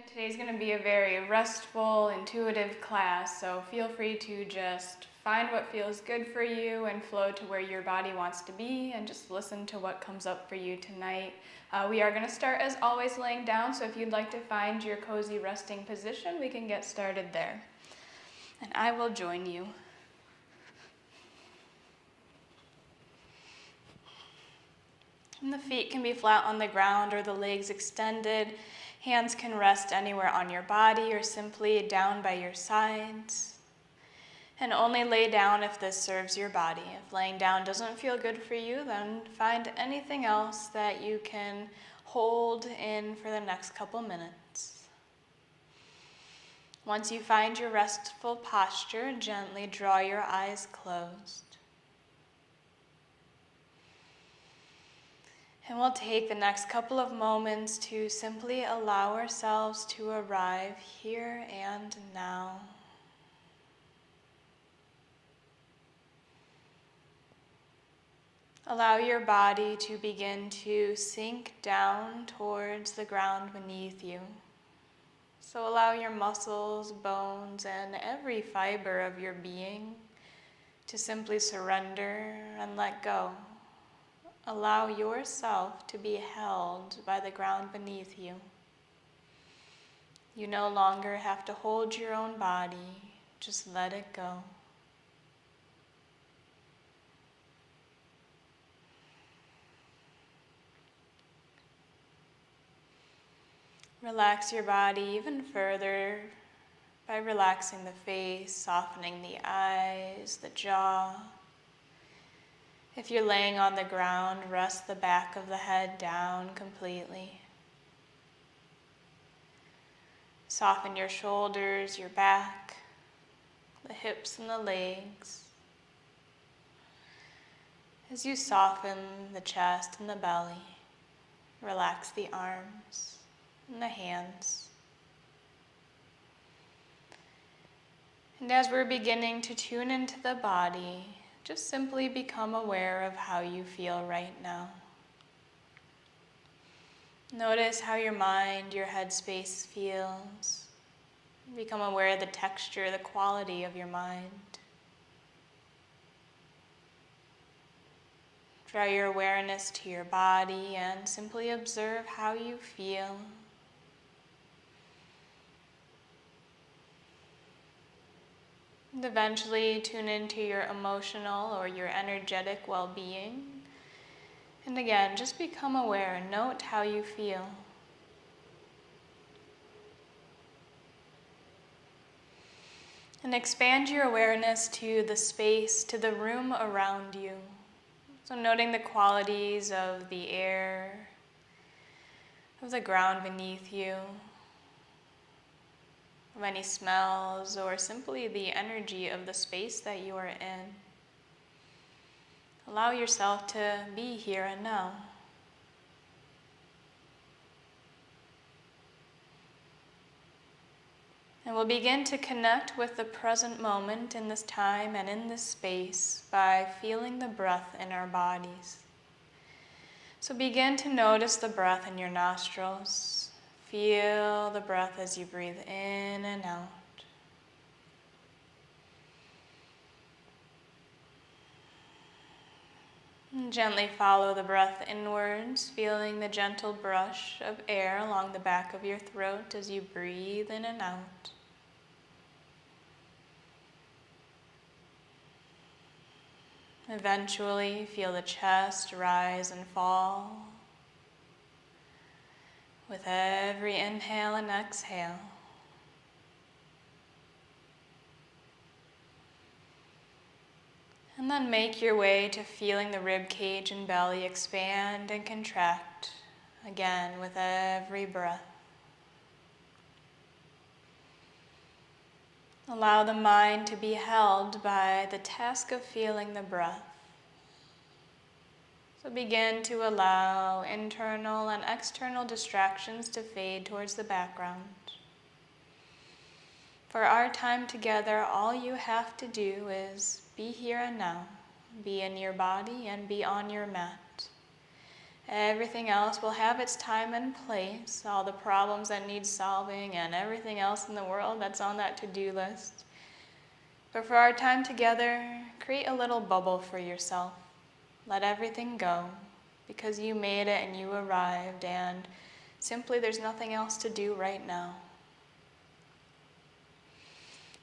Today's going to be a very restful, intuitive class, so feel free to just find what feels good for you and flow to where your body wants to be and just listen to what comes up for you tonight. We are going to start as always laying down, so if you'd like to find your cozy resting position, we can get started there. And I will join you. And the feet can be flat on the ground or the legs extended. Hands can rest anywhere on your body or simply down by your sides. And only lay down if this serves your body. If laying down doesn't feel good for you, then find anything else that you can hold in for the next couple minutes. Once you find your restful posture, gently draw your eyes closed. And we'll take the next couple of moments to simply allow ourselves to arrive here and now. Allow your body to begin to sink down towards the ground beneath you. So allow your muscles, bones, and every fiber of your being to simply surrender and let go. Allow yourself to be held by the ground beneath you. You no longer have to hold your own body, just let it go. Relax your body even further by relaxing the face, softening the eyes, the jaw. If you're laying on the ground, rest the back of the head down completely. Soften your shoulders, your back, the hips and the legs. As you soften the chest and the belly, relax the arms and the hands. And as we're beginning to tune into the body, just simply become aware of how you feel right now. Notice how your mind, your headspace feels. Become aware of the texture, the quality of your mind. Draw your awareness to your body and simply observe how you feel. And eventually tune into your emotional or your energetic well-being. And again, just become aware and note how you feel. And expand your awareness to the space, to the room around you. So noting the qualities of the air, of the ground beneath you, of any smells, or simply the energy of the space that you are in. Allow yourself to be here and now. And we'll begin to connect with the present moment in this time and in this space by feeling the breath in our bodies. So begin to notice the breath in your nostrils. Feel the breath as you breathe in and out. And gently follow the breath inwards, feeling the gentle brush of air along the back of your throat as you breathe in and out. Eventually, feel the chest rise and fall with every inhale and exhale. And then make your way to feeling the rib cage and belly expand and contract, again with every breath. Allow the mind to be held by the task of feeling the breath. So begin to allow internal and external distractions to fade towards the background. For our time together, all you have to do is be here and now, be in your body and be on your mat. Everything else will have its time and place, all the problems that need solving and everything else in the world that's on that to-do list. But for our time together, create a little bubble for yourself. Let everything go, because you made it and you arrived, and simply there's nothing else to do right now.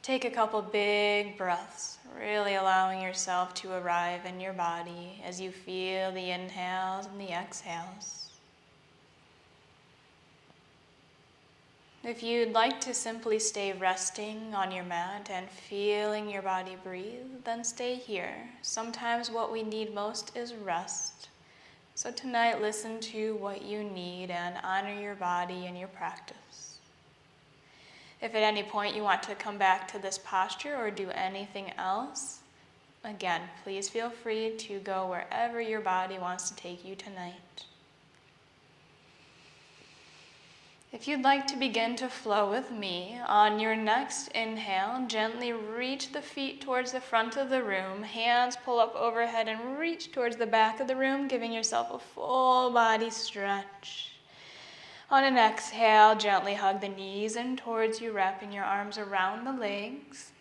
Take a couple big breaths, really allowing yourself to arrive in your body as you feel the inhales and the exhales. If you'd like to simply stay resting on your mat and feeling your body breathe, then stay here. Sometimes what we need most is rest. So tonight, listen to what you need and honor your body and your practice. If at any point you want to come back to this posture or do anything else, again, please feel free to go wherever your body wants to take you tonight. If you'd like to begin to flow with me, on your next inhale, gently reach the feet towards the front of the room, hands pull up overhead and reach towards the back of the room, giving yourself a full body stretch. On an exhale, gently hug the knees in towards you, wrapping your arms around the legs.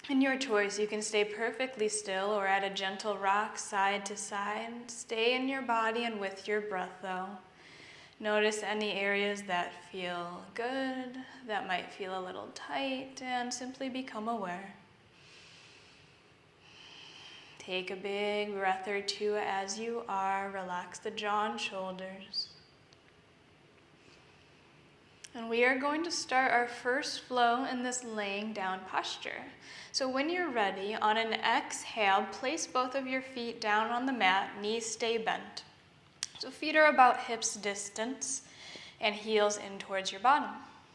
In your choice, you can stay perfectly still or at a gentle rock side to side. Stay in your body and with your breath though. Notice any areas that feel good, that might feel a little tight, and simply become aware. Take a big breath or two as you are. Relax the jaw and shoulders. And we are going to start our first flow in this laying down posture. So when you're ready, on an exhale, place both of your feet down on the mat, knees stay bent. So feet are about hips distance and heels in towards your bottom.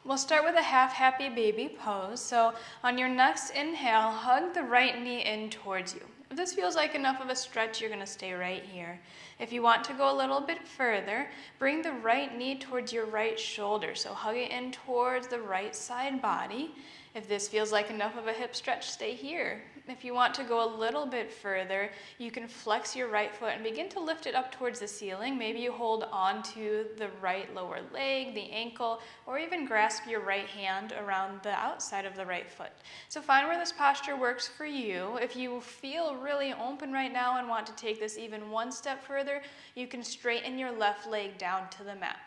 We'll start with a half happy baby pose. So on your next inhale, hug the right knee in towards you. If this feels like enough of a stretch, you're gonna stay right here. If you want to go a little bit further, bring the right knee towards your right shoulder. So hug it in towards the right side body. If this feels like enough of a hip stretch, stay here. If you want to go a little bit further, you can flex your right foot and begin to lift it up towards the ceiling. Maybe you hold on to the right lower leg, the ankle, or even grasp your right hand around the outside of the right foot. So find where this posture works for you. If you feel really open right now and want to take this even one step further, you can straighten your left leg down to the mat.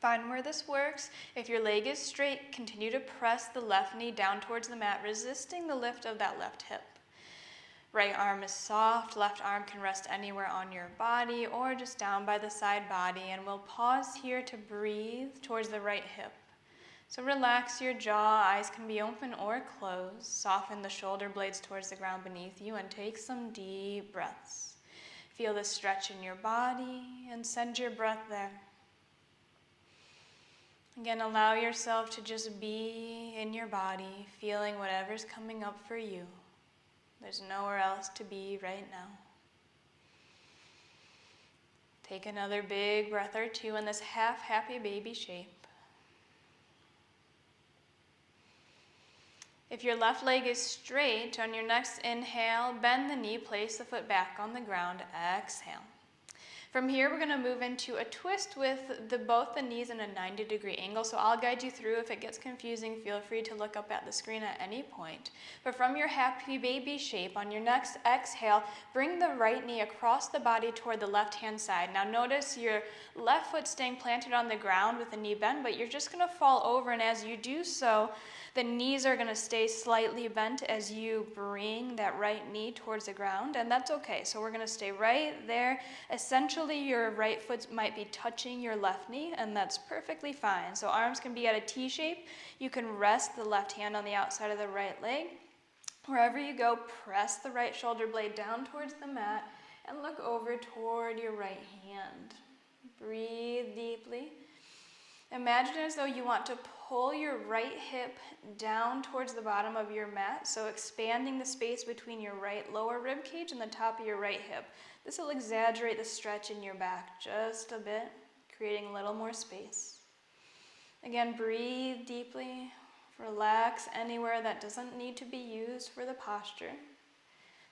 Find where this works. If your leg is straight, continue to press the left knee down towards the mat, resisting the lift of that left hip. Right arm is soft, left arm can rest anywhere on your body or just down by the side body, and we'll pause here to breathe towards the right hip. So relax your jaw, eyes can be open or closed. Soften the shoulder blades towards the ground beneath you and take some deep breaths. Feel the stretch in your body and send your breath there. Again, allow yourself to just be in your body, feeling whatever's coming up for you. There's nowhere else to be right now. Take another big breath or two in this half happy baby shape. If your left leg is straight, on your next inhale, bend the knee, place the foot back on the ground, exhale. From here, we're gonna move into a twist with both the knees in a 90-degree angle. So I'll guide you through. If it gets confusing, feel free to look up at the screen at any point. But from your happy baby shape, on your next exhale, bring the right knee across the body toward the left-hand side. Now notice your left foot staying planted on the ground with the knee bent, but you're just gonna fall over, and as you do so, the knees are gonna stay slightly bent as you bring that right knee towards the ground, and that's okay. So we're gonna stay right there. Essentially, your right foot might be touching your left knee, and that's perfectly fine. So arms can be at a T shape. You can rest the left hand on the outside of the right leg. Wherever you go, press the right shoulder blade down towards the mat and look over toward your right hand. Breathe deeply. Imagine as though you want to pull your right hip down towards the bottom of your mat, so expanding the space between your right lower rib cage and the top of your right hip. This will exaggerate the stretch in your back just a bit, creating a little more space. Again, breathe deeply. Relax anywhere that doesn't need to be used for the posture.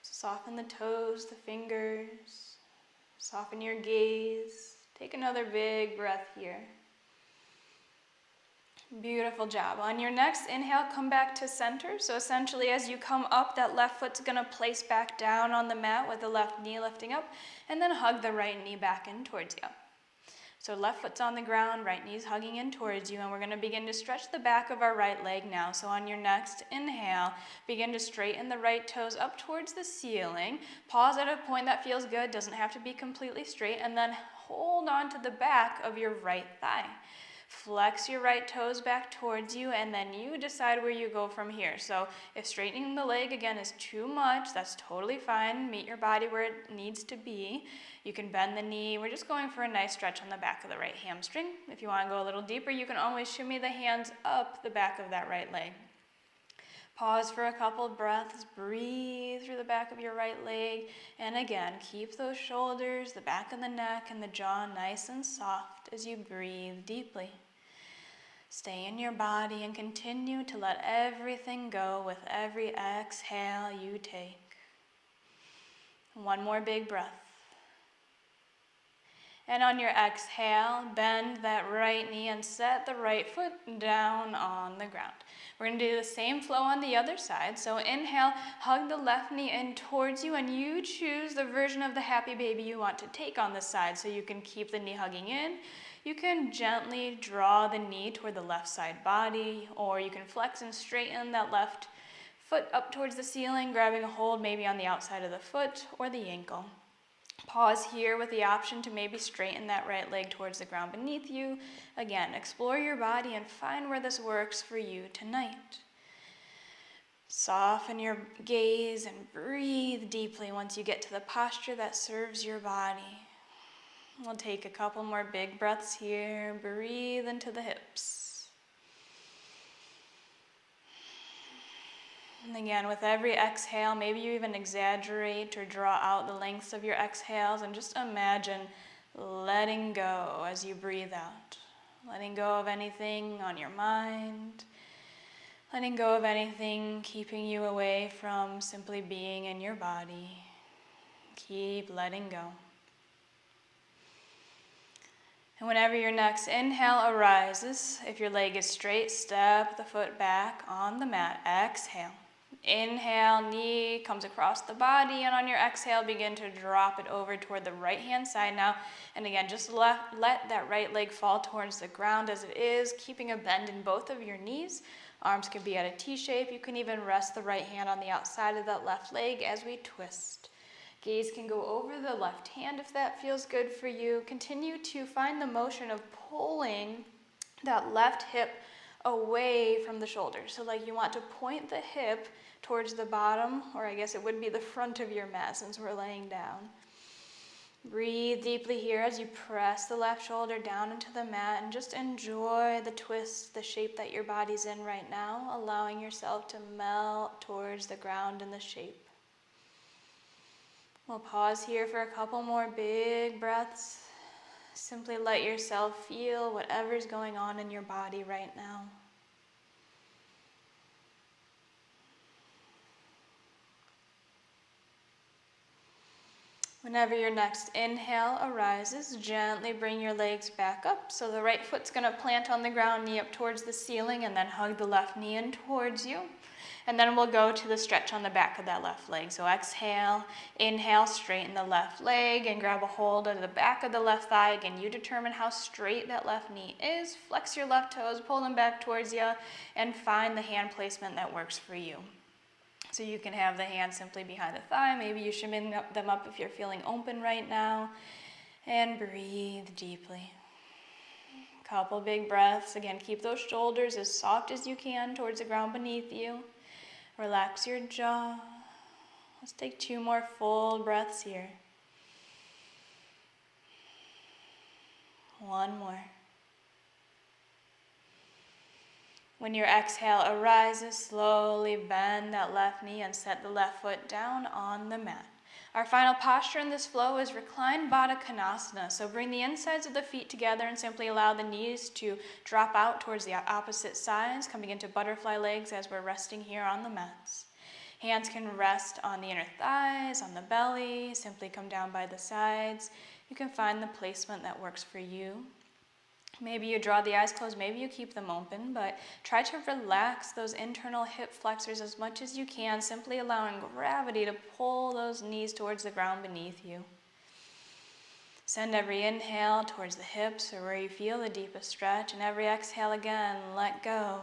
So soften the toes, the fingers. Soften your gaze. Take another big breath here. Beautiful job. On your next inhale, come back to center. So essentially as you come up, that left foot's gonna place back down on the mat with the left knee lifting up, and then hug the right knee back in towards you. So left foot's on the ground, right knee's hugging in towards you, and we're gonna begin to stretch the back of our right leg now. So on your next inhale, begin to straighten the right toes up towards the ceiling. Pause at a point that feels good, doesn't have to be completely straight, and then hold on to the back of your right thigh. Flex your right toes back towards you, and then you decide where you go from here. So if straightening the leg again is too much, that's totally fine. Meet your body where it needs to be. You can bend the knee. We're just going for a nice stretch on the back of the right hamstring. If you want to go a little deeper, you can always shimmy the hands up the back of that right leg. Pause for a couple breaths, breathe through the back of your right leg, and again, keep those shoulders, the back of the neck, and the jaw nice and soft as you breathe deeply. Stay in your body and continue to let everything go with every exhale you take. One more big breath. And on your exhale, bend that right knee and set the right foot down on the ground. We're going to do the same flow on the other side. So inhale, hug the left knee in towards you, and you choose the version of the happy baby you want to take on this side. So you can keep the knee hugging in. You can gently draw the knee toward the left side body, or you can flex and straighten that left foot up towards the ceiling, grabbing a hold maybe on the outside of the foot or the ankle. Pause here with the option to maybe straighten that right leg towards the ground beneath you. Again, explore your body and find where this works for you tonight. Soften your gaze and breathe deeply once you get to the posture that serves your body. We'll take a couple more big breaths here. Breathe into the hips. And again, with every exhale, maybe you even exaggerate or draw out the lengths of your exhales, and just imagine letting go as you breathe out. Letting go of anything on your mind. Letting go of anything keeping you away from simply being in your body. Keep letting go. And whenever your next inhale arises, if your leg is straight, step the foot back on the mat. Exhale. Inhale, knee comes across the body, and on your exhale, begin to drop it over toward the right-hand side now. And again, just let that right leg fall towards the ground as it is, keeping a bend in both of your knees. Arms can be at a T shape. You can even rest the right hand on the outside of that left leg as we twist. Gaze can go over the left hand if that feels good for you. Continue to find the motion of pulling that left hip away from the shoulder. So like you want to point the hip towards the bottom, or I guess it would be the front of your mat since we're laying down. Breathe deeply here as you press the left shoulder down into the mat, and just enjoy the twist, the shape that your body's in right now, allowing yourself to melt towards the ground in the shape. We'll pause here for a couple more big breaths. Simply let yourself feel whatever's going on in your body right now. Whenever your next inhale arises, gently bring your legs back up. So the right foot's going to plant on the ground, knee up towards the ceiling, and then hug the left knee in towards you. And then we'll go to the stretch on the back of that left leg. So exhale, inhale, straighten the left leg and grab a hold of the back of the left thigh. Again, you determine how straight that left knee is. Flex your left toes, pull them back towards you, and find the hand placement that works for you. So you can have the hands simply behind the thigh. Maybe you shimmy them up if you're feeling open right now. And breathe deeply. Couple big breaths. Again, keep those shoulders as soft as you can towards the ground beneath you. Relax your jaw. Let's take 2 more full breaths here. 1 more. When your exhale arises, slowly bend that left knee and set the left foot down on the mat. Our final posture in this flow is reclined Baddha Konasana. So bring the insides of the feet together and simply allow the knees to drop out towards the opposite sides, coming into butterfly legs as we're resting here on the mats. Hands can rest on the inner thighs, on the belly, simply come down by the sides. You can find the placement that works for you. Maybe you draw the eyes closed, maybe you keep them open, but try to relax those internal hip flexors as much as you can, simply allowing gravity to pull those knees towards the ground beneath you. Send every inhale towards the hips or where you feel the deepest stretch, and every exhale again, let go,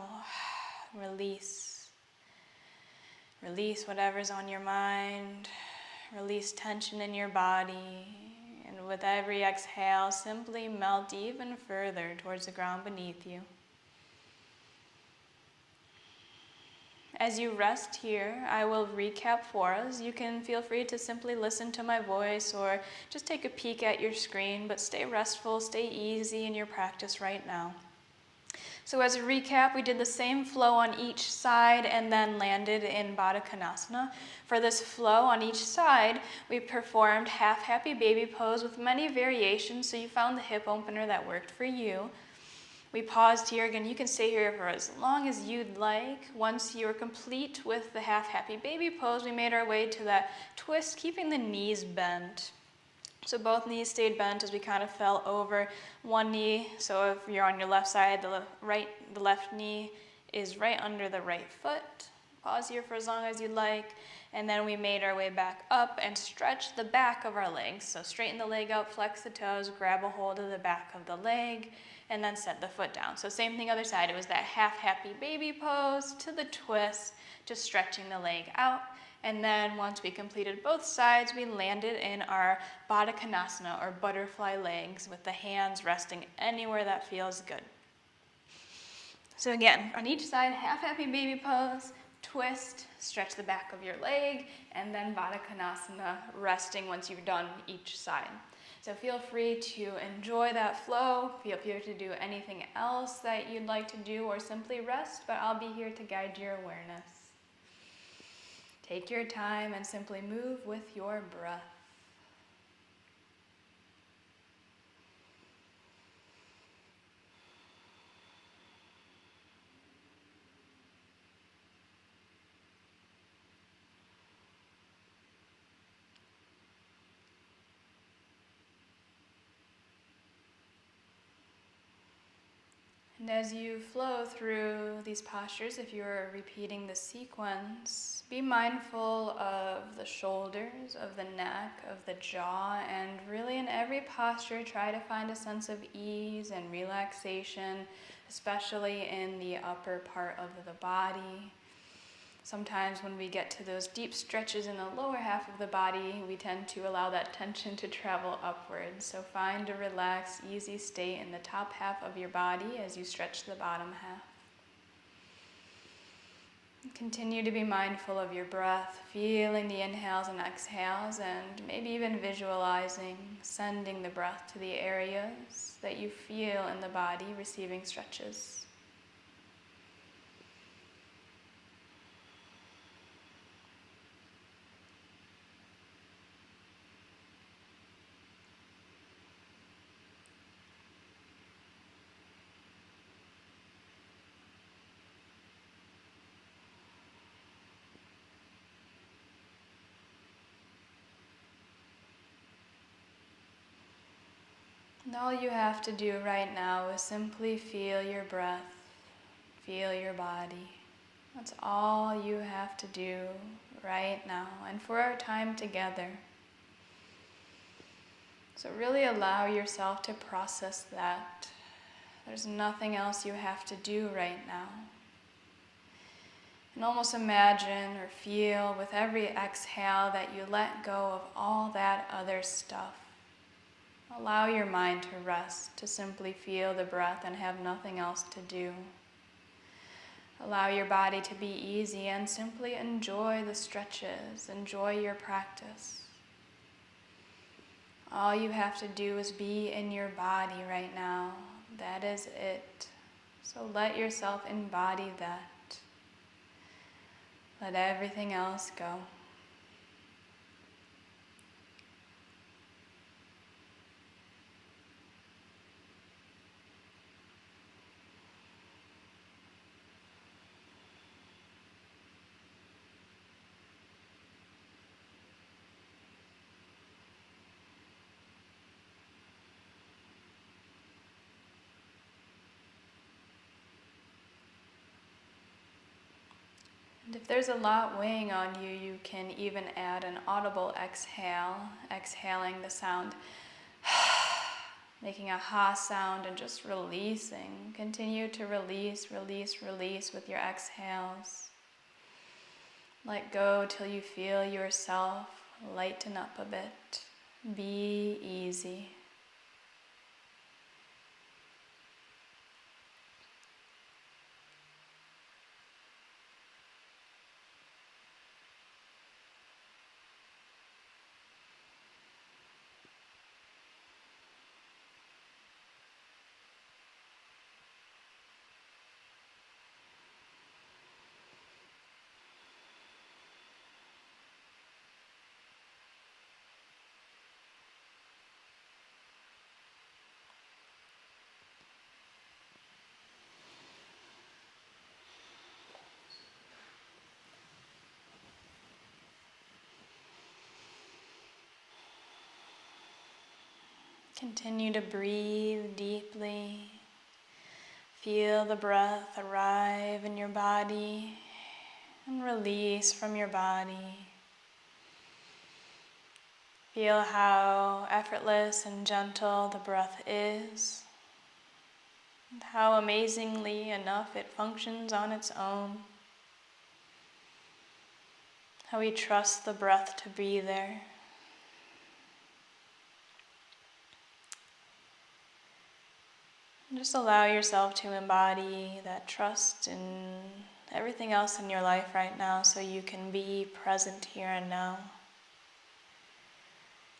release. Release whatever's on your mind, release tension in your body. And with every exhale, simply melt even further towards the ground beneath you. As you rest here, I will recap for us. You can feel free to simply listen to my voice or just take a peek at your screen, but stay restful, stay easy in your practice right now. So as a recap, we did the same flow on each side and then landed in Baddha Konasana. For this flow on each side, we performed half happy baby pose with many variations, so you found the hip opener that worked for you. We paused here. Again, you can stay here for as long as you'd like. Once you're complete with the half happy baby pose, we made our way to that twist, keeping the knees bent. So both knees stayed bent as we kind of fell over one knee. So if you're on your left side, the left knee is right under the right foot. Pause here for as long as you'd like. And then we made our way back up and stretched the back of our legs. So straighten the leg out, flex the toes, grab a hold of the back of the leg, and then set the foot down. So same thing other side. It was that half happy baby pose to the twist, just stretching the leg out. And then once we completed both sides, we landed in our Baddha Konasana, or butterfly legs, with the hands resting anywhere that feels good. So again, on each side, half happy baby pose, twist, stretch the back of your leg, and then Baddha Konasana, resting once you've done each side. So feel free to enjoy that flow. Feel free to do anything else that you'd like to do or simply rest, but I'll be here to guide your awareness. Take your time and simply move with your breath. And as you flow through these postures, if you're repeating the sequence, be mindful of the shoulders, of the neck, of the jaw, and really in every posture, try to find a sense of ease and relaxation, especially in the upper part of the body. Sometimes when we get to those deep stretches in the lower half of the body, we tend to allow that tension to travel upwards. So find a relaxed, easy state in the top half of your body as you stretch the bottom half. Continue to be mindful of your breath, feeling the inhales and exhales, and maybe even visualizing, sending the breath to the areas that you feel in the body receiving stretches. And all you have to do right now is simply feel your breath, feel your body. That's all you have to do right now and for our time together. So really allow yourself to process that. There's nothing else you have to do right now. And almost imagine or feel with every exhale that you let go of all that other stuff. Allow your mind to rest, to simply feel the breath and have nothing else to do. Allow your body to be easy and simply enjoy the stretches, enjoy your practice. All you have to do is be in your body right now. That is it. So let yourself embody that. Let everything else go. If there's a lot weighing on you, you can even add an audible exhale, exhaling the sound, making a ha sound and just releasing. Continue to release, release, release with your exhales. Let go till you feel yourself lighten up a bit. Be easy. Continue to breathe deeply. Feel the breath arrive in your body and release from your body. Feel how effortless and gentle the breath is, and how amazingly enough it functions on its own. How we trust the breath to be there. Just allow yourself to embody that trust in everything else in your life right now so you can be present here and now.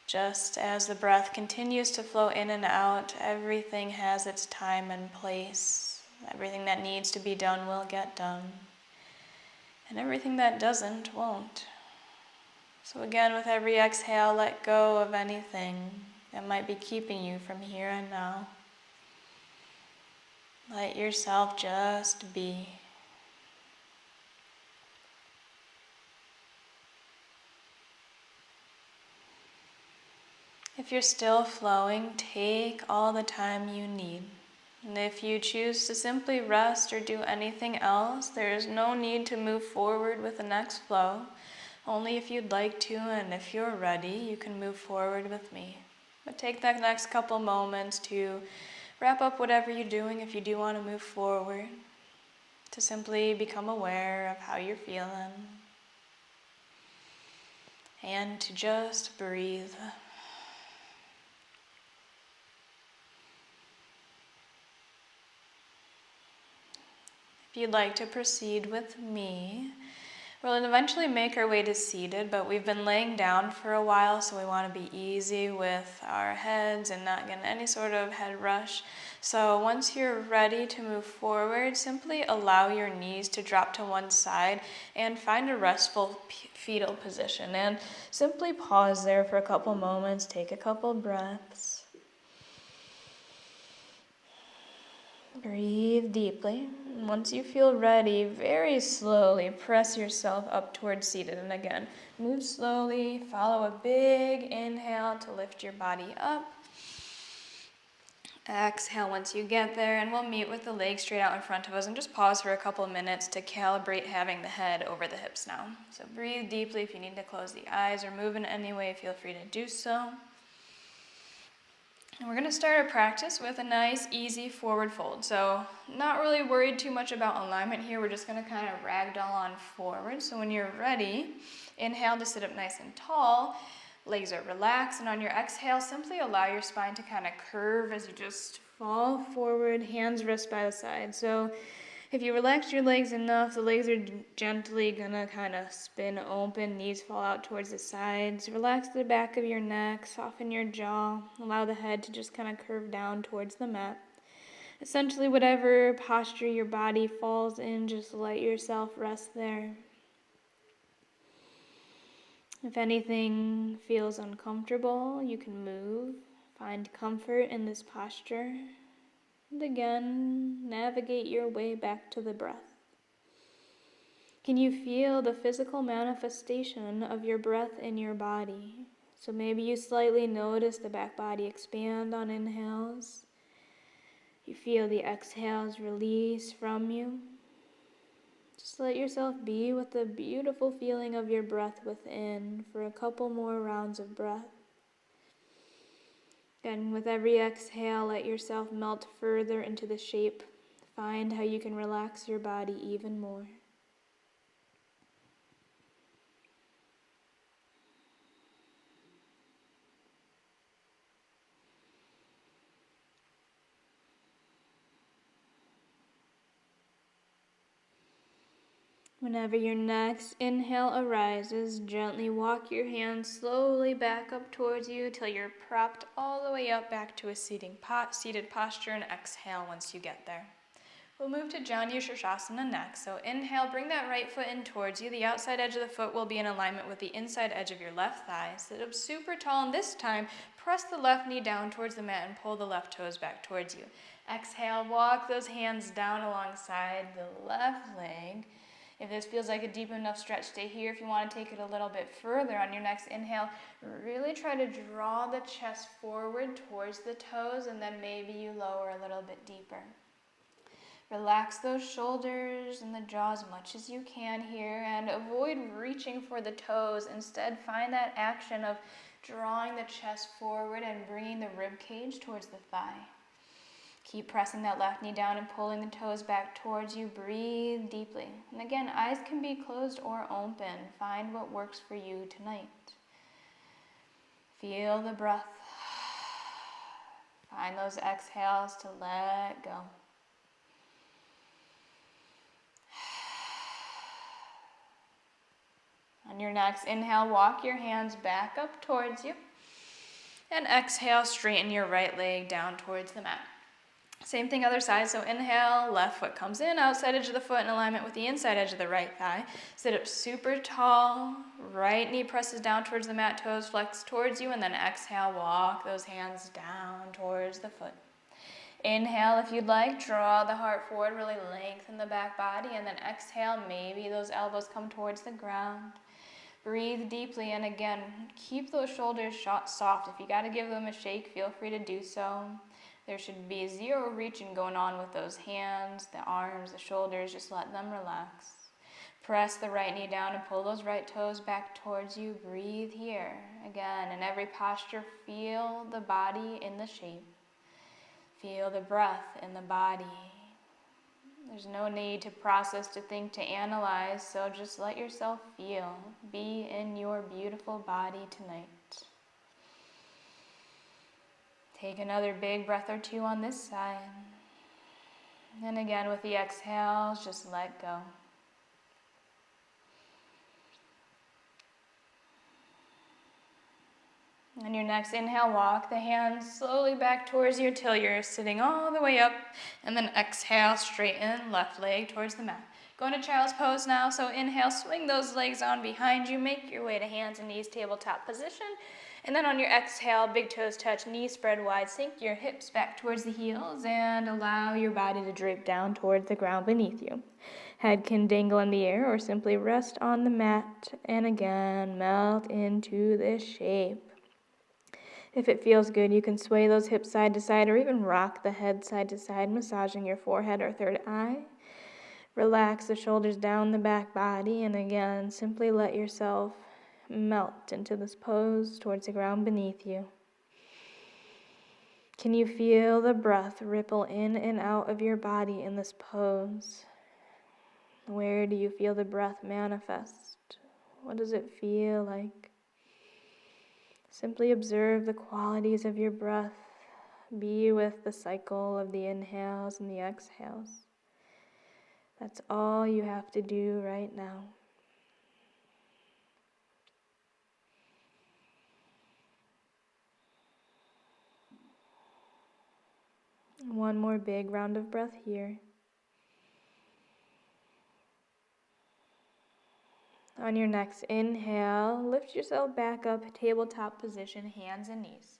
Just as the breath continues to flow in and out, everything has its time and place. Everything that needs to be done will get done. And everything that doesn't, won't. So again, with every exhale, let go of anything that might be keeping you from here and now. Let yourself just be. If you're still flowing, take all the time you need. And if you choose to simply rest or do anything else, there is no need to move forward with the next flow. Only if you'd like to, and if you're ready, you can move forward with me. But take that next couple moments to wrap up whatever you're doing if you do want to move forward, to simply become aware of how you're feeling, and to just breathe. If you'd like to proceed with me, we'll eventually make our way to seated, but we've been laying down for a while, so we want to be easy with our heads and not get any sort of head rush. So once you're ready to move forward, simply allow your knees to drop to one side and find a restful fetal position. And simply pause there for a couple moments, take a couple breaths. Breathe deeply. And once you feel ready, very slowly press yourself up towards seated. And again, move slowly, follow a big inhale to lift your body up. Exhale once you get there, and we'll meet with the legs straight out in front of us and just pause for a couple of minutes to calibrate having the head over the hips now. So breathe deeply. If you need to close the eyes or move in any way, feel free to do so. And we're going to start our practice with a nice, easy forward fold. So not really worried too much about alignment here. We're just going to kind of ragdoll on forward. So when you're ready, inhale to sit up nice and tall. Legs are relaxed. And on your exhale, simply allow your spine to kind of curve as you just fall forward, hands rest by the side. So if you relax your legs enough, the legs are gently gonna kind of spin open, knees fall out towards the sides. Relax the back of your neck, soften your jaw, allow the head to just kind of curve down towards the mat. Essentially, whatever posture your body falls in, just let yourself rest there. If anything feels uncomfortable, you can move. Find comfort in this posture. And again, navigate your way back to the breath. Can you feel the physical manifestation of your breath in your body? So maybe you slightly notice the back body expand on inhales. You feel the exhales release from you. Just let yourself be with the beautiful feeling of your breath within for a couple more rounds of breath. And with every exhale, let yourself melt further into the shape. Find how you can relax your body even more. Whenever your next inhale arises, gently walk your hands slowly back up towards you till you're propped all the way up back to a seated posture, and exhale once you get there. We'll move to Janu Shirshasana next. So inhale, bring that right foot in towards you. The outside edge of the foot will be in alignment with the inside edge of your left thigh. Sit up super tall, and this time, press the left knee down towards the mat and pull the left toes back towards you. Exhale, walk those hands down alongside the left leg. If this feels like a deep enough stretch, stay here. If you want to take it a little bit further on your next inhale, really try to draw the chest forward towards the toes, and then maybe you lower a little bit deeper. Relax those shoulders and the jaw as much as you can here, and avoid reaching for the toes. Instead, find that action of drawing the chest forward and bringing the rib cage towards the thigh. Keep pressing that left knee down and pulling the toes back towards you. Breathe deeply. And again, eyes can be closed or open. Find what works for you tonight. Feel the breath. Find those exhales to let go. On your next inhale, walk your hands back up towards you. And exhale, straighten your right leg down towards the mat. Same thing other side, so inhale, left foot comes in, outside edge of the foot in alignment with the inside edge of the right thigh. Sit up super tall, right knee presses down towards the mat, toes flex towards you, and then exhale, walk those hands down towards the foot. Inhale, if you'd like, draw the heart forward, really lengthen the back body, and then exhale, maybe those elbows come towards the ground. Breathe deeply, and again, keep those shoulders soft. If you got to give them a shake, feel free to do so. There should be zero reaching going on with those hands, the arms, the shoulders. Just let them relax. Press the right knee down and pull those right toes back towards you. Breathe here. Again, in every posture, feel the body in the shape. Feel the breath in the body. There's no need to process, to think, to analyze, so just let yourself feel. Be in your beautiful body tonight. Take another big breath or two on this side. And again, with the exhales, just let go. On your next inhale, walk the hands slowly back towards you till you're sitting all the way up. And then exhale, straighten left leg towards the mat. Go into child's pose now. So inhale, swing those legs on behind you. Make your way to hands and knees, tabletop position. And then on your exhale, big toes touch, knees spread wide. Sink your hips back towards the heels and allow your body to drape down towards the ground beneath you. Head can dangle in the air or simply rest on the mat. And again, melt into this shape. If it feels good, you can sway those hips side to side or even rock the head side to side, massaging your forehead or third eye. Relax the shoulders down the back body, and again, simply let yourself melt into this pose towards the ground beneath you. Can you feel the breath ripple in and out of your body in this pose? Where do you feel the breath manifest? What does it feel like? Simply observe the qualities of your breath. Be with the cycle of the inhales and the exhales. That's all you have to do right now. One more big round of breath here. On your next inhale, lift yourself back up, tabletop position, hands and knees.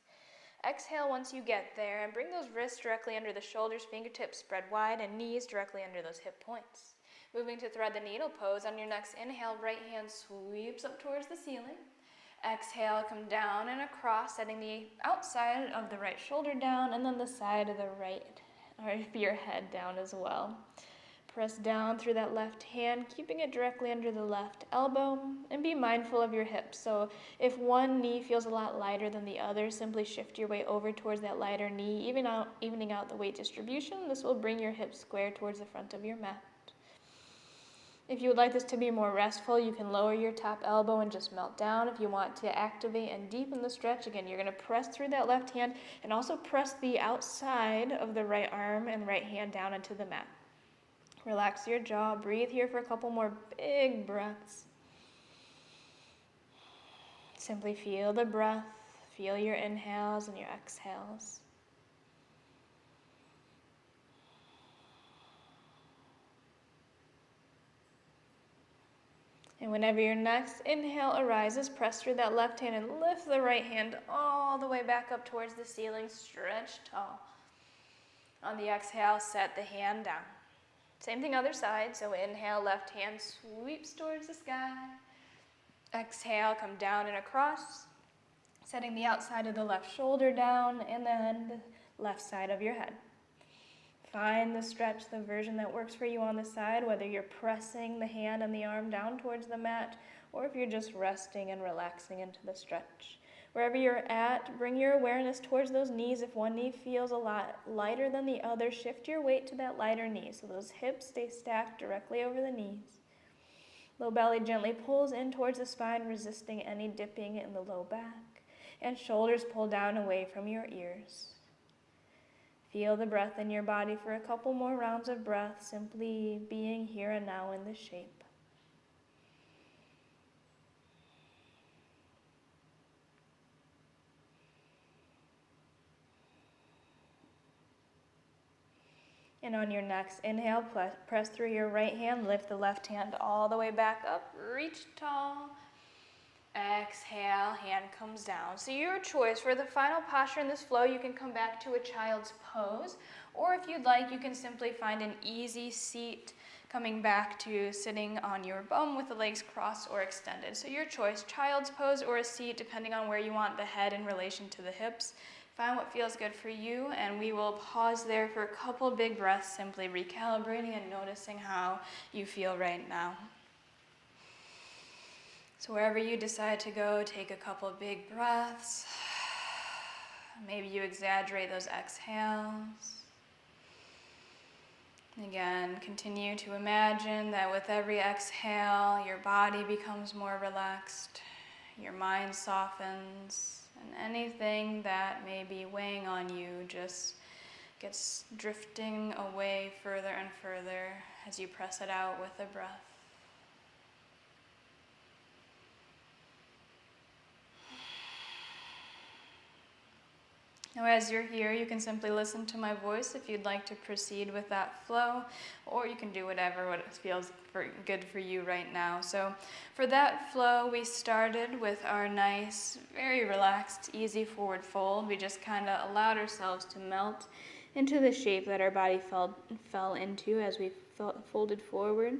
Exhale once you get there, and bring those wrists directly under the shoulders, fingertips spread wide, and knees directly under those hip points. Moving to thread the needle pose. On your next inhale, right hand sweeps up towards the ceiling. Exhale, come down and across, setting the outside of the right shoulder down, and then the side of the right, or your head down as well. Press down through that left hand, keeping it directly under the left elbow, and be mindful of your hips. So if one knee feels a lot lighter than the other, simply shift your weight over towards that lighter knee, evening out the weight distribution. This will bring your hips square towards the front of your mat. If you would like this to be more restful, you can lower your top elbow and just melt down. If you want to activate and deepen the stretch, again, you're going to press through that left hand and also press the outside of the right arm and right hand down into the mat. Relax your jaw. Breathe here for a couple more big breaths. Simply feel the breath. Feel your inhales and your exhales. And whenever your next inhale arises, press through that left hand and lift the right hand all the way back up towards the ceiling. Stretch tall. On the exhale, set the hand down. Same thing other side. So inhale, left hand sweeps towards the sky. Exhale, come down and across, setting the outside of the left shoulder down and then the left side of your head. Find the stretch, the version that works for you on the side, whether you're pressing the hand and the arm down towards the mat or if you're just resting and relaxing into the stretch. Wherever you're at, bring your awareness towards those knees. If one knee feels a lot lighter than the other, shift your weight to that lighter knee so those hips stay stacked directly over the knees. Low belly gently pulls in towards the spine, resisting any dipping in the low back. And shoulders pull down away from your ears. Feel the breath in your body for a couple more rounds of breath, simply being here and now in this shape. And on your next inhale, press through your right hand, lift the left hand all the way back up, reach tall. Exhale, hand comes down. So your choice for the final posture in this flow, you can come back to a child's pose, or if you'd like, you can simply find an easy seat, coming back to sitting on your bum with the legs crossed or extended. So your choice, child's pose or a seat, depending on where you want the head in relation to the hips. Find what feels good for you, and we will pause there for a couple big breaths, simply recalibrating and noticing how you feel right now. So wherever you decide to go, take a couple big breaths. Maybe you exaggerate those exhales. Again, continue to imagine that with every exhale, your body becomes more relaxed, your mind softens, and anything that may be weighing on you just gets drifting away further and further as you press it out with a breath. Now as you're here, you can simply listen to my voice if you'd like to proceed with that flow, or you can do what feels good for you right now. So for that flow, we started with our nice, very relaxed, easy forward fold. We just kind of allowed ourselves to melt into the shape that our body fell into as we folded forward.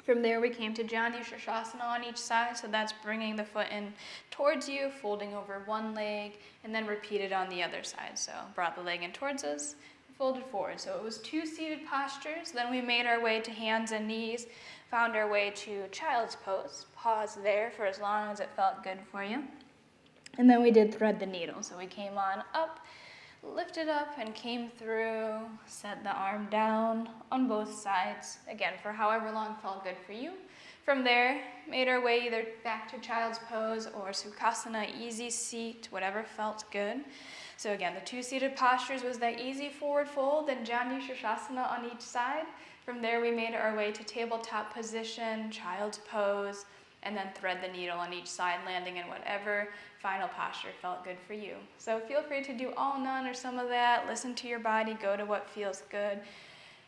From there, we came to Janu Shirshasana on each side, so that's bringing the foot in towards you, folding over one leg, and then repeat it on the other side. So brought the leg in towards us, folded forward. So it was 2 seated postures. Then we made our way to hands and knees, found our way to child's pose. Pause there for as long as it felt good for you. And then we did thread the needle. So we came on up, lifted up and came through, set the arm down on both sides, again, for however long felt good for you. From there, made our way either back to child's pose or Sukhasana, easy seat, whatever felt good. So again, the 2 seated postures was that easy forward fold and Janu Shirshasana on each side. From there, we made our way to tabletop position, child's pose, and then thread the needle on each side, landing in whatever final posture felt good for you. So feel free to do all, none, or some of that. Listen to your body, go to what feels good.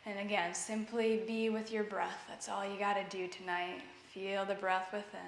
And again, simply be with your breath. That's all you got to do tonight. Feel the breath within.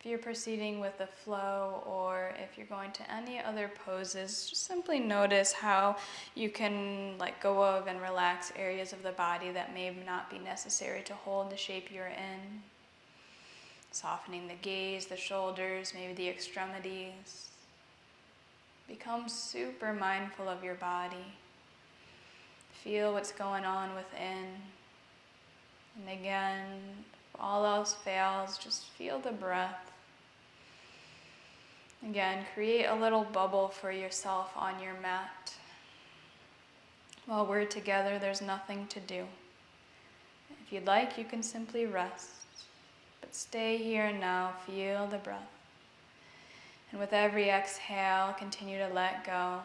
If you're proceeding with the flow, or if you're going to any other poses, just simply notice how you can let go of and relax areas of the body that may not be necessary to hold the shape you're in. Softening the gaze, the shoulders, maybe the extremities. Become super mindful of your body. Feel what's going on within. And again, if all else fails, just feel the breath. Again, create a little bubble for yourself on your mat. While we're together, there's nothing to do. If you'd like, you can simply rest. But stay here and now, feel the breath. And with every exhale, continue to let go.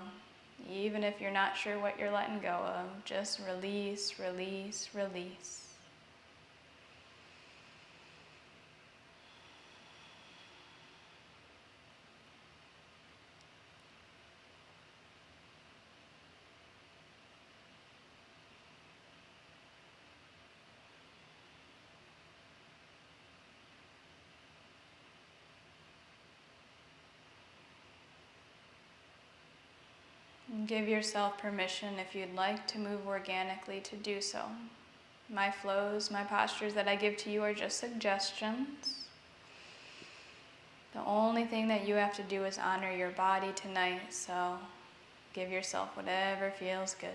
Even if you're not sure what you're letting go of, just release, release, release. And give yourself permission, if you'd like, to move organically, to do so. My flows, my postures that I give to you are just suggestions. The only thing that you have to do is honor your body tonight, so give yourself whatever feels good.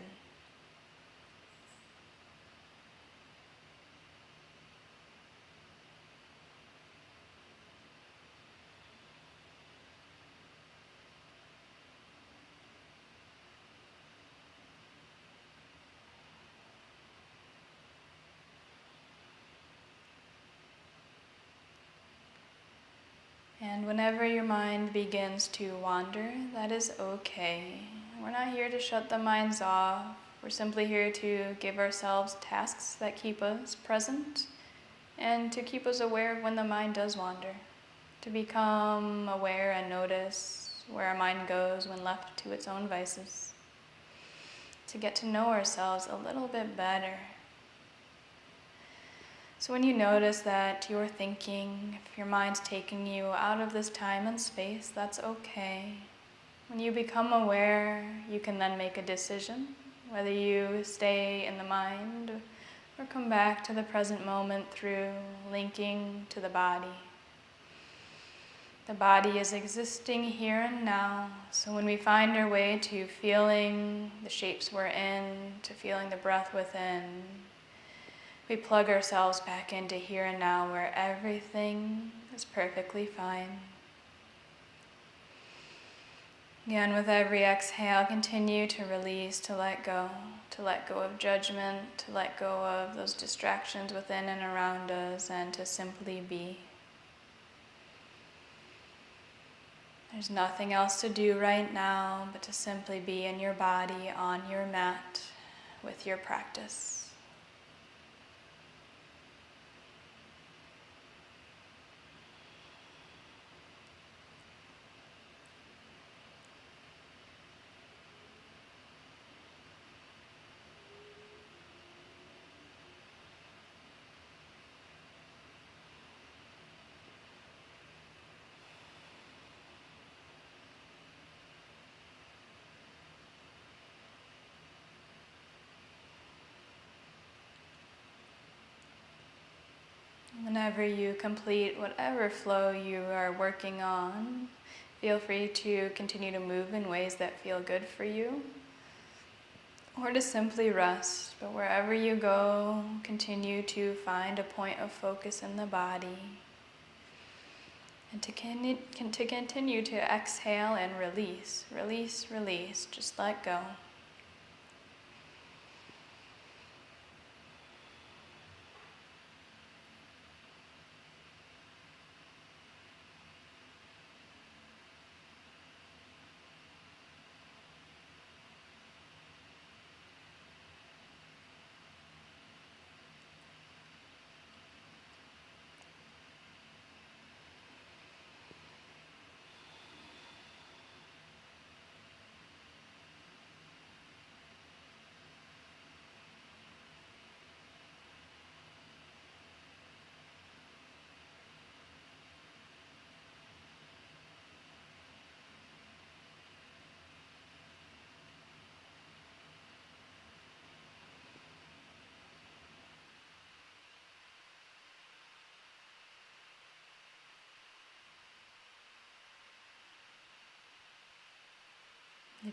And whenever your mind begins to wander, that is okay. We're not here to shut the minds off. We're simply here to give ourselves tasks that keep us present and to keep us aware of when the mind does wander. To become aware and notice where our mind goes when left to its own vices. To get to know ourselves a little bit better. So when you notice that you're thinking, if your mind's taking you out of this time and space, that's okay. When you become aware, you can then make a decision, whether you stay in the mind or come back to the present moment through linking to the body. The body is existing here and now, so when we find our way to feeling the shapes we're in, to feeling the breath within, we plug ourselves back into here and now where everything is perfectly fine. Again, with every exhale, continue to release, to let go of judgment, to let go of those distractions within and around us, and to simply be. There's nothing else to do right now but to simply be in your body, on your mat, with your practice. Whenever you complete whatever flow you are working on, feel free to continue to move in ways that feel good for you, or to simply rest. But wherever you go, continue to find a point of focus in the body, and to continue to exhale and release, release, release, just let go.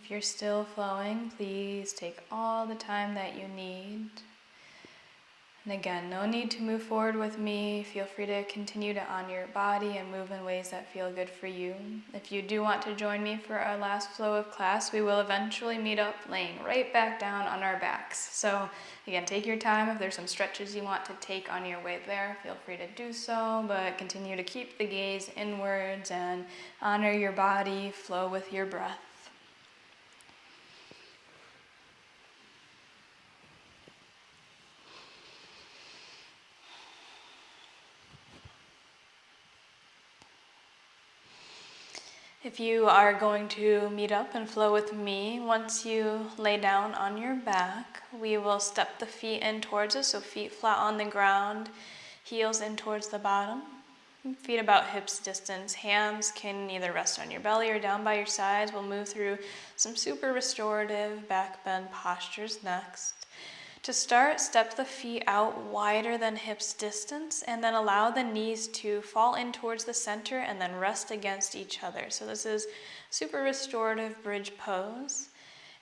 If you're still flowing, please take all the time that you need. And again, no need to move forward with me. Feel free to continue to honor your body and move in ways that feel good for you. If you do want to join me for our last flow of class, we will eventually meet up laying right back down on our backs. So again, take your time. If there's some stretches you want to take on your way there, feel free to do so, but continue to keep the gaze inwards and honor your body, flow with your breath. If you are going to meet up and flow with me, once you lay down on your back, we will step the feet in towards us, so feet flat on the ground, heels in towards the bottom, feet about hips distance. Hands can either rest on your belly or down by your sides. We'll move through some super restorative back bend postures next. To start, step the feet out wider than hips distance and then allow the knees to fall in towards the center and then rest against each other. So this is super restorative bridge pose.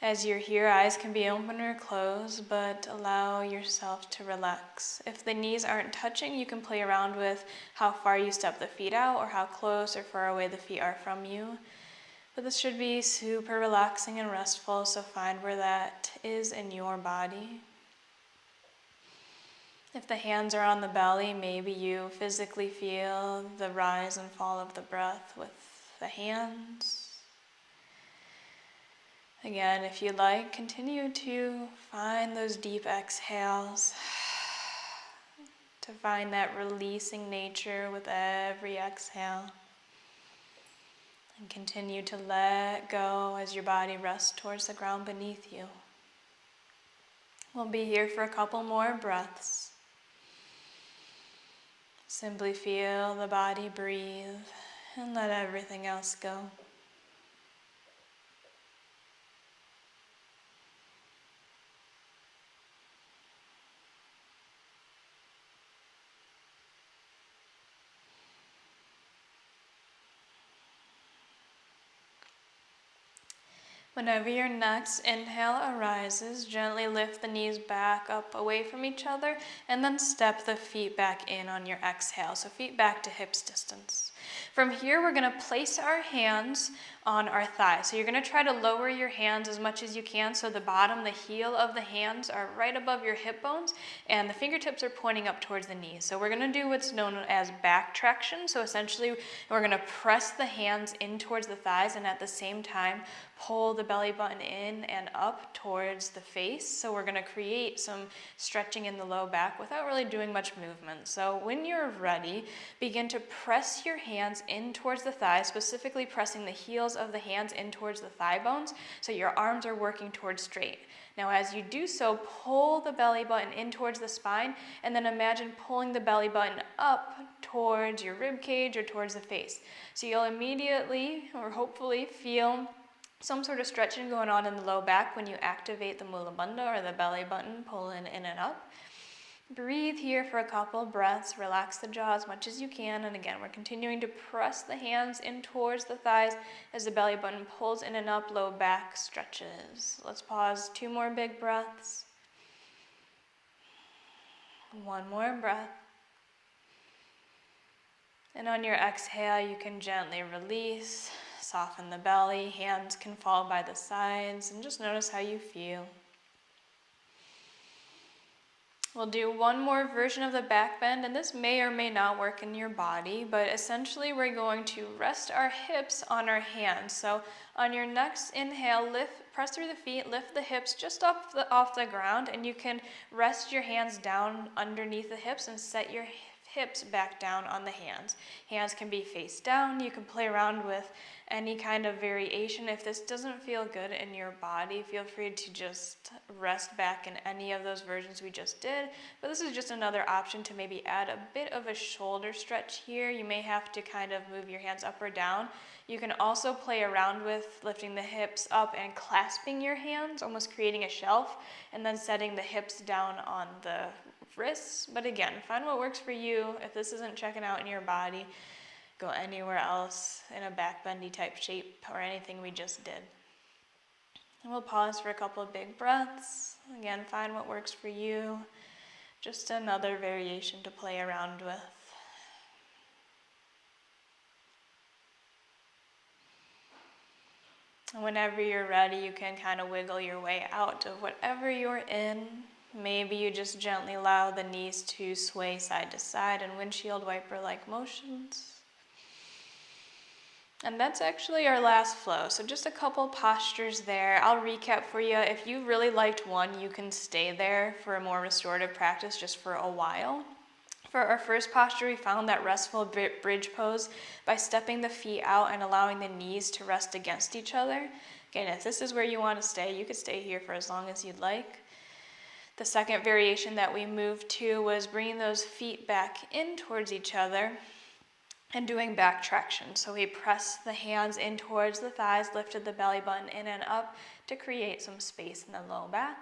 As you're here, eyes can be open or closed, but allow yourself to relax. If the knees aren't touching, you can play around with how far you step the feet out or how close or far away the feet are from you. But this should be super relaxing and restful, so find where that is in your body. If the hands are on the belly, maybe you physically feel the rise and fall of the breath with the hands. Again, if you'd like, continue to find those deep exhales, to find that releasing nature with every exhale. And continue to let go as your body rests towards the ground beneath you. We'll be here for a couple more breaths. Simply feel the body breathe and let everything else go. Whenever your next inhale arises, gently lift the knees back up away from each other and then step the feet back in on your exhale. So feet back to hips distance. From here, we're going to place our hands on our thighs. So you're going to try to lower your hands as much as you can so the bottom, the heel of the hands are right above your hip bones and the fingertips are pointing up towards the knees. So we're going to do what's known as back traction. So essentially, we're going to press the hands in towards the thighs and at the same time pull the belly button in and up towards the face. So we're going to create some stretching in the low back without really doing much movement. So when you're ready, begin to press your hands in towards the thighs, specifically pressing the heels of the hands in towards the thigh bones so your arms are working towards straight. Now as you do so, pull the belly button in towards the spine and then imagine pulling the belly button up towards your rib cage or towards the face. So you'll immediately or hopefully feel some sort of stretching going on in the low back when you activate the mula bandha or the belly button, pulling in and up. Breathe here for a couple breaths, relax the jaw as much as you can, and again, we're continuing to press the hands in towards the thighs as the belly button pulls in and up, low back stretches. Let's pause, 2 more big breaths. 1 more breath. And on your exhale, you can gently release, soften the belly, hands can fall by the sides, and just notice how you feel. We'll do 1 more version of the back bend, and this may or may not work in your body, but essentially we're going to rest our hips on our hands. So on your next inhale, press through the feet, lift the hips just off the ground, and you can rest your hands down underneath the hips and set your hips back down on the hands. Hands can be face down. You can play around with any kind of variation. If this doesn't feel good in your body, feel free to just rest back in any of those versions we just did. But this is just another option to maybe add a bit of a shoulder stretch here. You may have to kind of move your hands up or down. You can also play around with lifting the hips up and clasping your hands, almost creating a shelf, and then setting the hips down on the wrists. But again, find what works for you. If this isn't checking out in your body, go anywhere else in a back bendy type shape or anything we just did. And we'll pause for a couple of big breaths. Again, find what works for you. Just another variation to play around with. And whenever you're ready, you can kind of wiggle your way out of whatever you're in. Maybe you just gently allow the knees to sway side to side in windshield wiper-like motions. And that's actually our last flow. So just a couple postures there. I'll recap for you. If you really liked one, you can stay there for a more restorative practice just for a while. For our first posture, we found that restful bridge pose by stepping the feet out and allowing the knees to rest against each other. Again, if this is where you want to stay, you could stay here for as long as you'd like. The second variation that we moved to was bringing those feet back in towards each other and doing back traction. So we pressed the hands in towards the thighs, lifted the belly button in and up to create some space in the low back.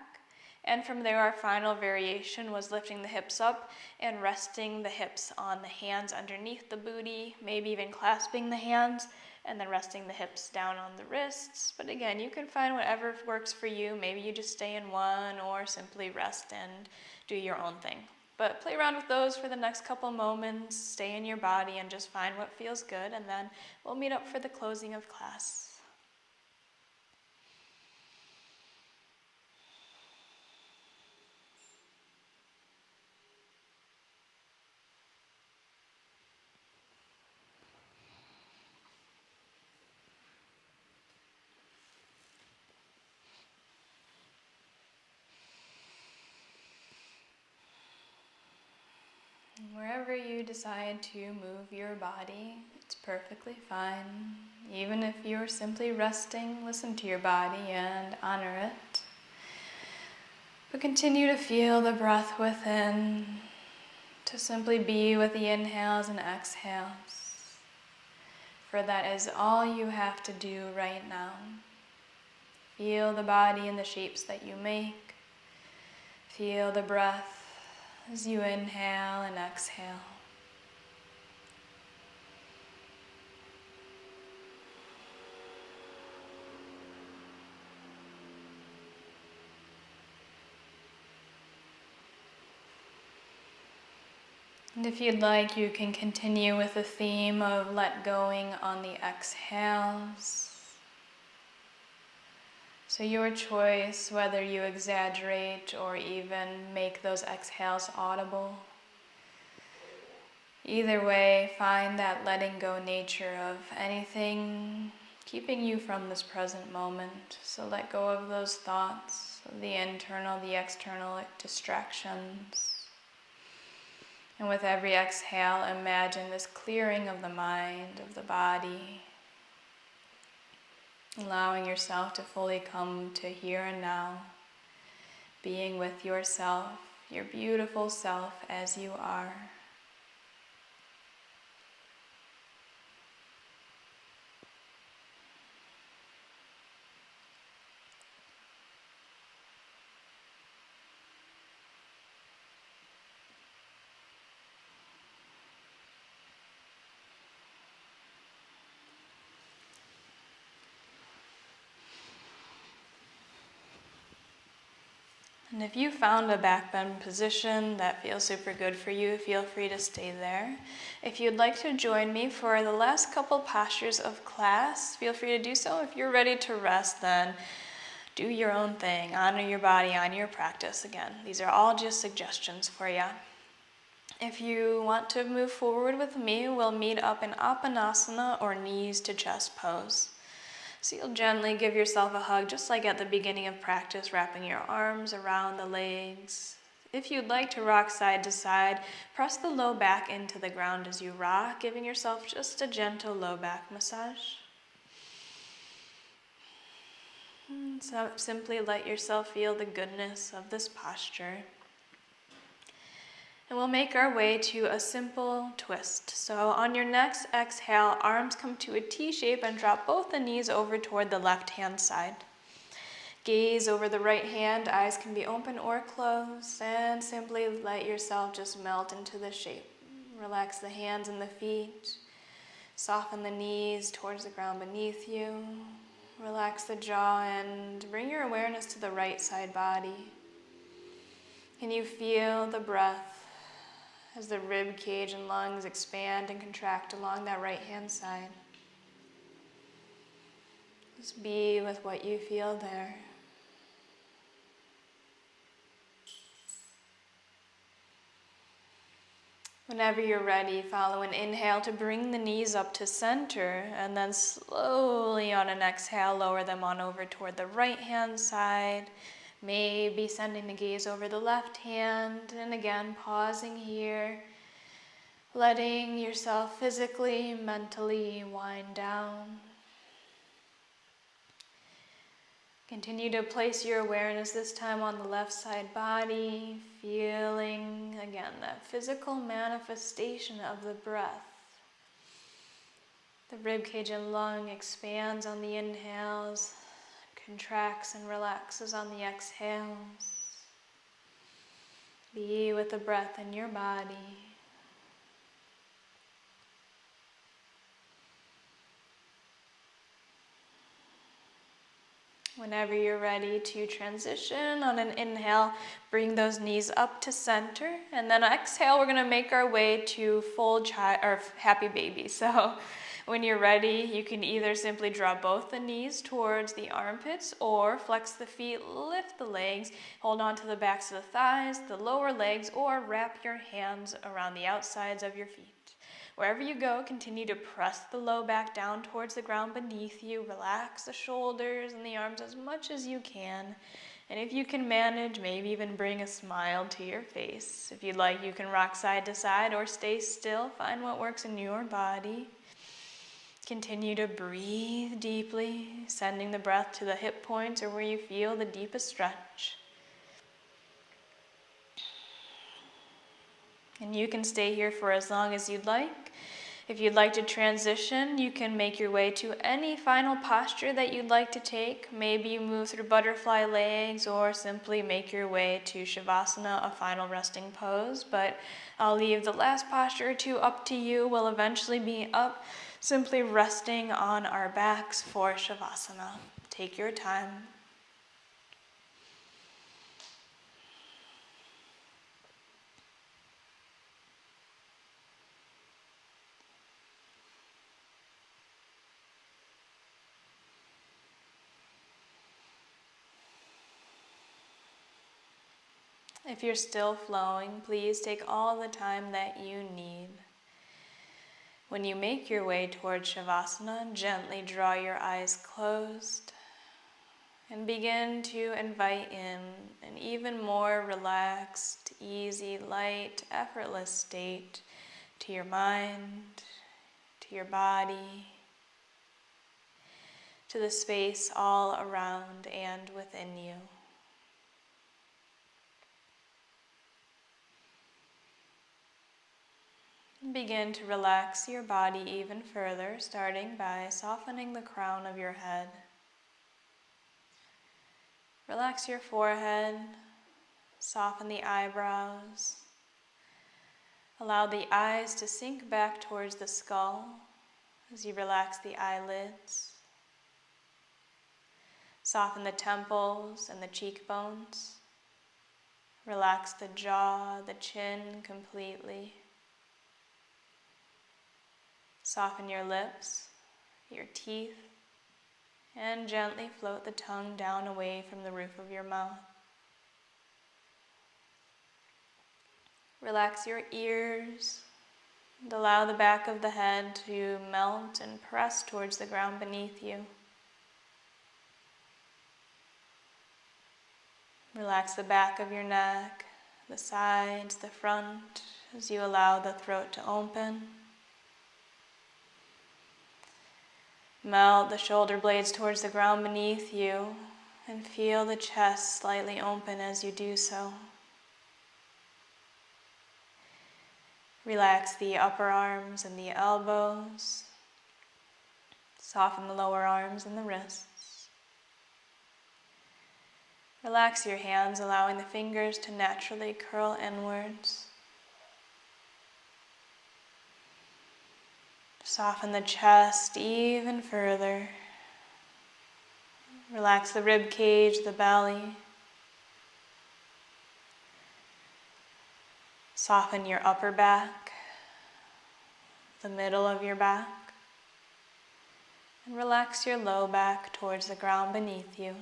And from there, our final variation was lifting the hips up and resting the hips on the hands underneath the booty, maybe even clasping the hands, and then resting the hips down on the wrists. But again, you can find whatever works for you. Maybe you just stay in one or simply rest and do your own thing. But play around with those for the next couple moments, stay in your body and just find what feels good, and then we'll meet up for the closing of class. Wherever you decide to move your body, it's perfectly fine. Even if you're simply resting, listen to your body and honor it. But continue to feel the breath within, to simply be with the inhales and exhales. For that is all you have to do right now. Feel the body and the shapes that you make. Feel the breath as you inhale and exhale. And if you'd like, you can continue with the theme of let going on the exhales. So your choice, whether you exaggerate or even make those exhales audible. Either way, find that letting go nature of anything keeping you from this present moment. So let go of those thoughts, the internal, the external distractions. And with every exhale, imagine this clearing of the mind, of the body, allowing yourself to fully come to here and now, being with yourself, your beautiful self as you are. And if you found a back bend position that feels super good for you, feel free to stay there. If you'd like to join me for the last couple postures of class, feel free to do so. If you're ready to rest, then do your own thing. Honor your body, honor your practice. Again, these are all just suggestions for you. If you want to move forward with me, we'll meet up in Apanasana or knees to chest pose. So you'll gently give yourself a hug, just like at the beginning of practice, wrapping your arms around the legs. If you'd like to rock side to side, press the low back into the ground as you rock, giving yourself just a gentle low back massage. So simply let yourself feel the goodness of this posture. And we'll make our way to a simple twist. So on your next exhale, arms come to a T shape and drop both the knees over toward the left-hand side. Gaze over the right hand, eyes can be open or closed, and simply let yourself just melt into the shape. Relax the hands and the feet. Soften the knees towards the ground beneath you. Relax the jaw and bring your awareness to the right side body. Can you feel the breath as the rib cage and lungs expand and contract along that right hand side? Just be with what you feel there. Whenever you're ready, follow an inhale to bring the knees up to center, and then slowly on an exhale, lower them on over toward the right hand side. Maybe sending the gaze over the left hand, and again, pausing here, letting yourself physically, mentally wind down. Continue to place your awareness this time on the left side body, feeling again that physical manifestation of the breath. The ribcage and lung expands on the inhales, contracts and relaxes on the exhales. Be with the breath in your body. Whenever you're ready to transition, on an inhale, bring those knees up to center, and then exhale, we're going to make our way to full child or happy baby. So when you're ready, you can either simply draw both the knees towards the armpits or flex the feet, lift the legs, hold on to the backs of the thighs, the lower legs, or wrap your hands around the outsides of your feet. Wherever you go, continue to press the low back down towards the ground beneath you. Relax the shoulders and the arms as much as you can. And if you can manage, maybe even bring a smile to your face. If you'd like, you can rock side to side or stay still. Find what works in your body. Continue to breathe deeply, sending the breath to the hip points or where you feel the deepest stretch. And you can stay here for as long as you'd like. If you'd like to transition, you can make your way to any final posture that you'd like to take. Maybe you move through butterfly legs or simply make your way to Shavasana, a final resting pose. But I'll leave the last posture or two up to you. We'll eventually be up, simply resting on our backs for Shavasana. Take your time. If you're still flowing, please take all the time that you need. When you make your way towards Shavasana, gently draw your eyes closed and begin to invite in an even more relaxed, easy, light, effortless state to your mind, to your body, to the space all around and within you. Begin to relax your body even further, starting by softening the crown of your head. Relax your forehead, soften the eyebrows. Allow the eyes to sink back towards the skull as you relax the eyelids. Soften the temples and the cheekbones. Relax the jaw, the chin completely. Soften your lips, your teeth, and gently float the tongue down away from the roof of your mouth. Relax your ears and allow the back of the head to melt and press towards the ground beneath you. Relax the back of your neck, the sides, the front, as you allow the throat to open. Melt the shoulder blades towards the ground beneath you and feel the chest slightly open as you do so. Relax the upper arms and the elbows. Soften the lower arms and the wrists. Relax your hands, allowing the fingers to naturally curl inwards. Soften the chest even further. Relax the rib cage, the belly. Soften your upper back, the middle of your back, and relax your low back towards the ground beneath you.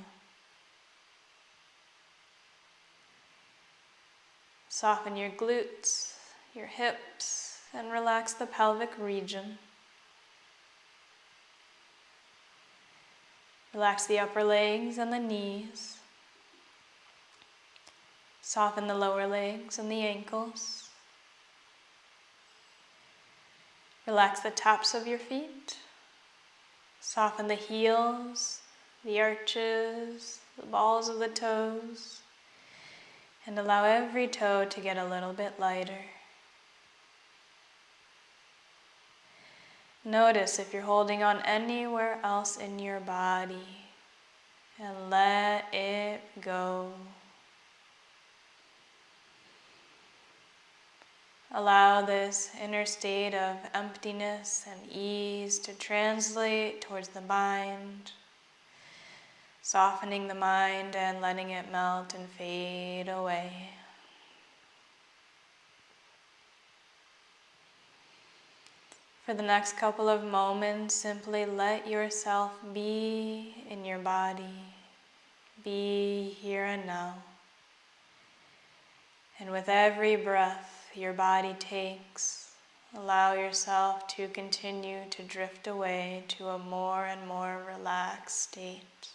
Soften your glutes, your hips, and relax the pelvic region. Relax the upper legs and the knees. Soften the lower legs and the ankles. Relax the tops of your feet. Soften the heels, the arches, the balls of the toes, and allow every toe to get a little bit lighter. Notice if you're holding on anywhere else in your body, and let it go. Allow this inner state of emptiness and ease to translate towards the mind, softening the mind and letting it melt and fade away. For the next couple of moments, simply let yourself be in your body, be here and now. And with every breath your body takes, allow yourself to continue to drift away to a more and more relaxed state.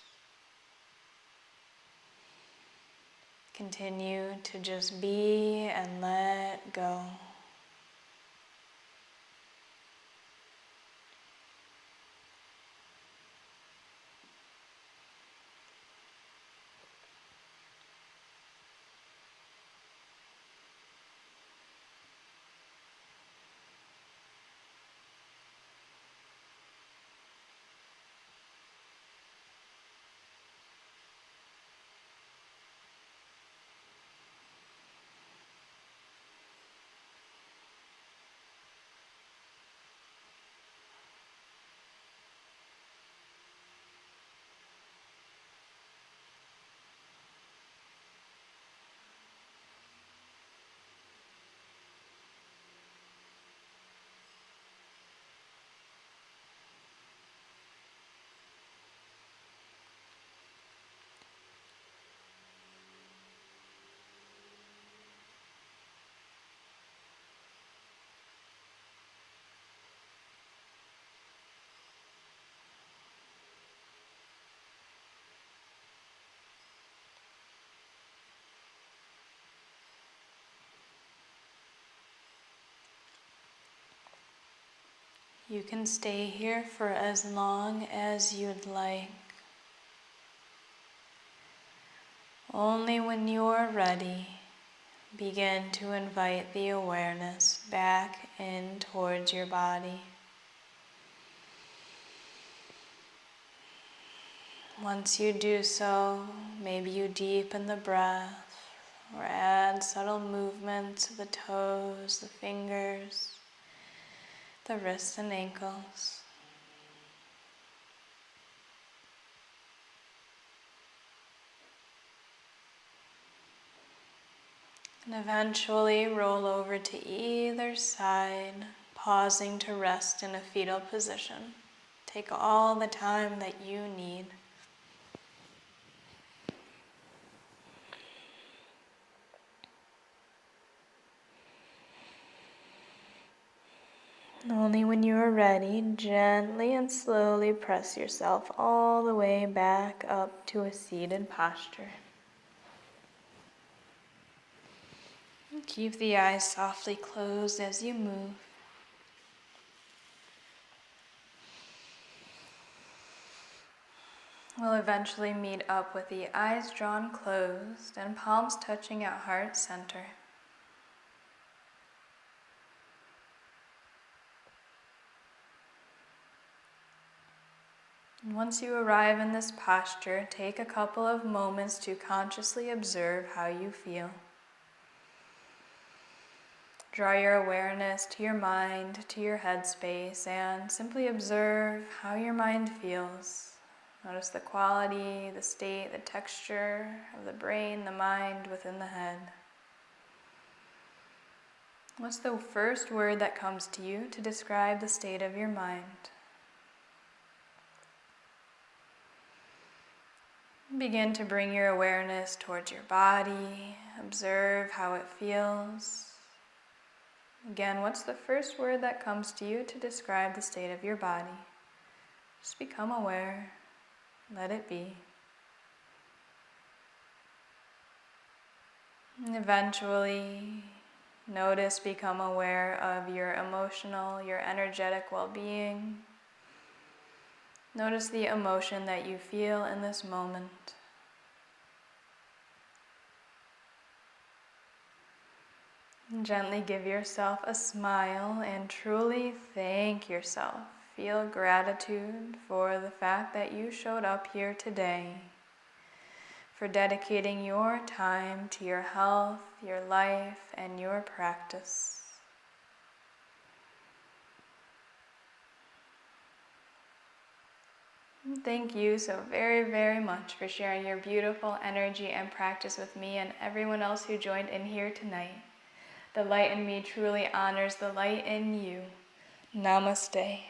Continue to just be and let go. You can stay here for as long as you'd like. Only when you're ready, begin to invite the awareness back in towards your body. Once you do so, maybe you deepen the breath or add subtle movement to the toes, the fingers, the wrists and ankles. And eventually roll over to either side, pausing to rest in a fetal position. Take all the time that you need. Only when you are ready, gently and slowly press yourself all the way back up to a seated posture. And keep the eyes softly closed as you move. We'll eventually meet up with the eyes drawn closed and palms touching at heart center. And once you arrive in this posture, take a couple of moments to consciously observe how you feel. Draw your awareness to your mind, to your headspace, and simply observe how your mind feels. Notice the quality, the state, the texture of the brain, the mind within the head. What's the first word that comes to you to describe the state of your mind? Begin to bring your awareness towards your body. Observe how it feels. Again, what's the first word that comes to you to describe the state of your body? Just become aware. Let it be. And eventually, notice, become aware of your emotional, your energetic well-being. Notice the emotion that you feel in this moment. And gently give yourself a smile and truly thank yourself. Feel gratitude for the fact that you showed up here today, for dedicating your time to your health, your life, and your practice. Thank you so very, very much for sharing your beautiful energy and practice with me and everyone else who joined in here tonight. The light in me truly honors the light in you. Namaste.